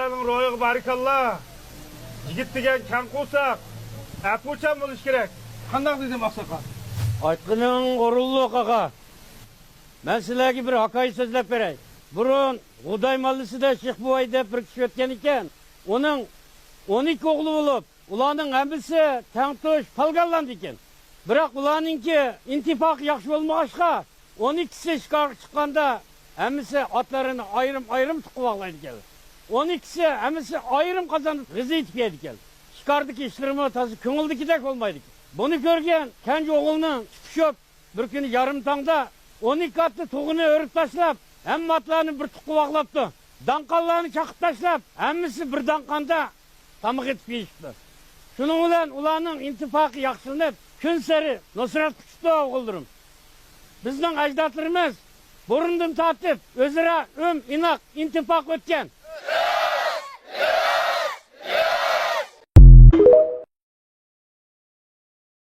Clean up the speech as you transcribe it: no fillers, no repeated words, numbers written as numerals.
Atanın royu barikallah. Yigit degan kam qo'saq, apuchan bo'lish kerak. Qanday dedim Oqsoqol? Aytqының оруллук ага. Мен силерге bir hakayi sözlep bereyim. Burun Huday Mallısı da Şeyh Buvay dep bir kişi ötken iken, onun 12 oğlu olup, ulanın hemisi Tengtuş palgallandı iken. Bırak ulanınki intifak yakşı olmaşka, 12'si çıkanda hemisi atlarını ayrım tıkıvaklaydı gel. 12'si hemisi ayrım kazanıp gızı itip gel. Çıkardık işlerimi tası kıngıldıki dek olmaydı. Bunu görgen kendi oğlunun çıkışıp bir günü yarım tangda 12 atlı toğunu örüp taşlap hem atlarını bir tıkıvaklaptı. Dankallarını çakıp taşlap hemisi bir dankanda tamık etip geçti. Şunun ulan ulanın intifakı yakşılınıp gün seri Nusrat Kuştu oğuldurum. Bizden ecdatlarımız burundan tatıp özüre inak intifak ötken